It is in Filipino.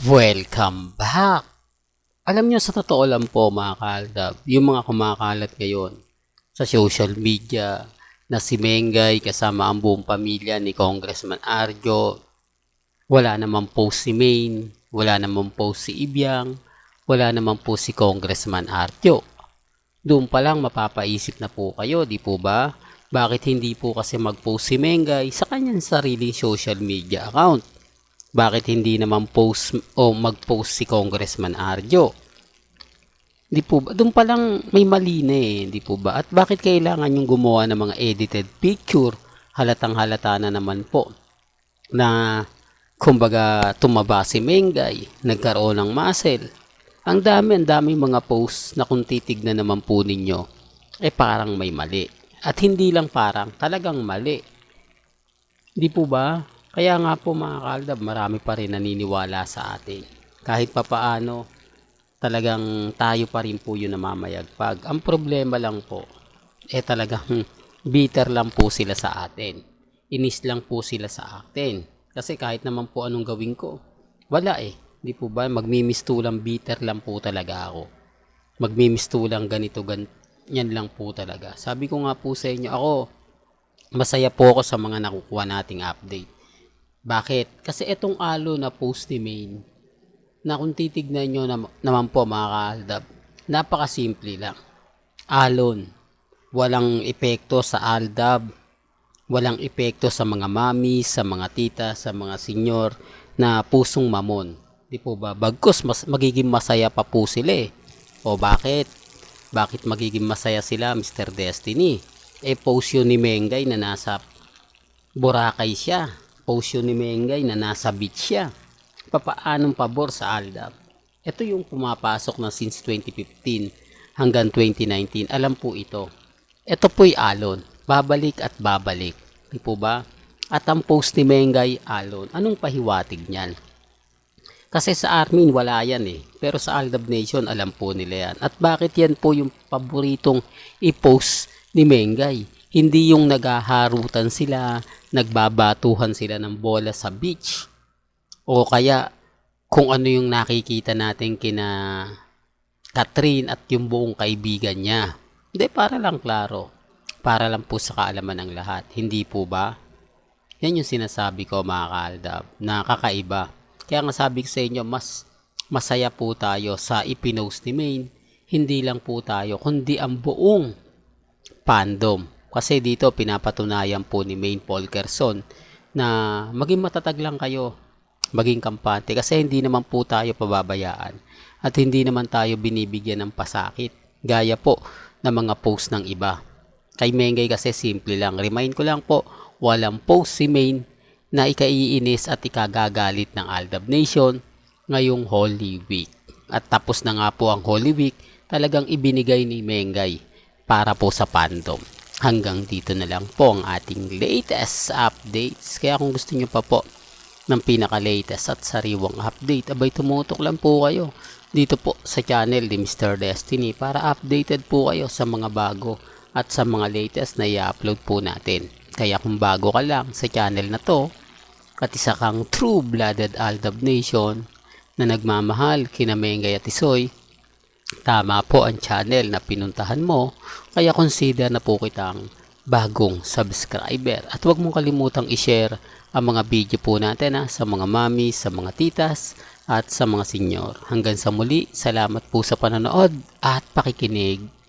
Welcome back! Alam nyo, sa totoo lang po mga kaaldab, yung mga kumakalat ngayon sa social media na si Mengay kasama ang buong pamilya ni Congressman Arjo, wala namang post si Maine, wala namang post si Ibyang, wala namang post si Congressman Arjo. Doon pa lang mapapaisip na po kayo, di po ba? Bakit hindi po kasi mag-post si Mengay sa kanyang sariling social media account? Bakit hindi naman post o mag-post si Congressman Arjo? Di po ba? Doon pa lang may mali na di po ba? At bakit kailangan yung gumawa ng mga edited picture? Halatang halata na naman po na kumbaga tumaba si Mengay, nagkaroon ng muscle. Ang dami mga posts na kung titignan naman po ninyo, parang may mali. At hindi lang parang, talagang mali. Di po ba? Kaya nga po mga kaaldab, marami pa rin naniniwala sa atin. Kahit papaano, talagang tayo pa rin po yung namamayagpag. Ang problema lang po, talagang bitter lang po sila sa atin. Inis lang po sila sa atin. Kasi kahit naman po anong gawin ko, wala Di po ba? Magmimistulang bitter lang po talaga ako. Magmimistulang ganito, ganyan lang po talaga. Sabi ko nga po sa inyo, ako, masaya po ako sa mga nakukuha nating update. Bakit? Kasi itong alo na post ni Maine, na kung titignan nyo naman po mga kaaldab, napakasimple lang. Alon. Walang epekto sa aldab. Walang epekto sa mga mami, sa mga tita, sa mga senyor na pusong mamon. Di po ba? Bagkus, magiging masaya pa po sila O bakit? Bakit magiging masaya sila, Mr. Destiny? Post yun ni Mengay na nasa Boracay siya. Post yun ni Mengay na nasa beach siya. Papaanong pabor sa aldab? Ito yung pumapasok na since 2015 hanggang 2019. Alam po ito. Ito po'y alon. Babalik at babalik. Di po ba? At ang post ni Mengay, alon. Anong pahiwatig niyan? Kasi sa Armin, wala yan Pero sa Aldab Nation, alam po nila yan. At bakit yan po yung paboritong i-post ni Mengay? Hindi yung naghaharutan sila, nagbabatuhan sila ng bola sa beach. O kaya kung ano yung nakikita natin kina Catherine at yung buong kaibigan niya. Hindi, para lang klaro. Para lang po sa kaalaman ng lahat. Hindi po ba? Yan yung sinasabi ko mga kaaldab, na kakaiba. Kaya nga sabi ko sa inyo, mas masaya po tayo sa ipinost ni Maine. Hindi lang po tayo, kundi ang buong fandom. Kasi dito pinapatunayan po ni Maine Polkerson na maging matatag lang kayo, maging kampante. Kasi hindi naman po tayo pababayaan at hindi naman tayo binibigyan ng pasakit. Gaya po ng mga post ng iba. Kay Mengay kasi simple lang. Remind ko lang po, walang post si Maine na ikaiinis at ikagagalit ng Aldab Nation ngayong Holy Week. At tapos na nga po ang Holy Week, talagang ibinigay ni Mengay para po sa fandom. Hanggang dito na lang po ang ating latest updates. Kaya kung gusto nyo pa po ng pinaka-latest at sariwang update, abay tumutok lang po kayo dito po sa channel ni Mr. Destiny para updated po kayo sa mga bago at sa mga latest na i-upload po natin. Kaya kung bago ka lang sa channel na to, at isa kang true-blooded Aldab Nation na nagmamahal kina Mengay at Isoy, tama po ang channel na pinuntahan mo, kaya consider na po kitang bagong subscriber. At huwag mong kalimutang i-share ang mga video po natin sa mga mami, sa mga titas, at sa mga senyor. Hanggang sa muli, salamat po sa panonood at pakikinig.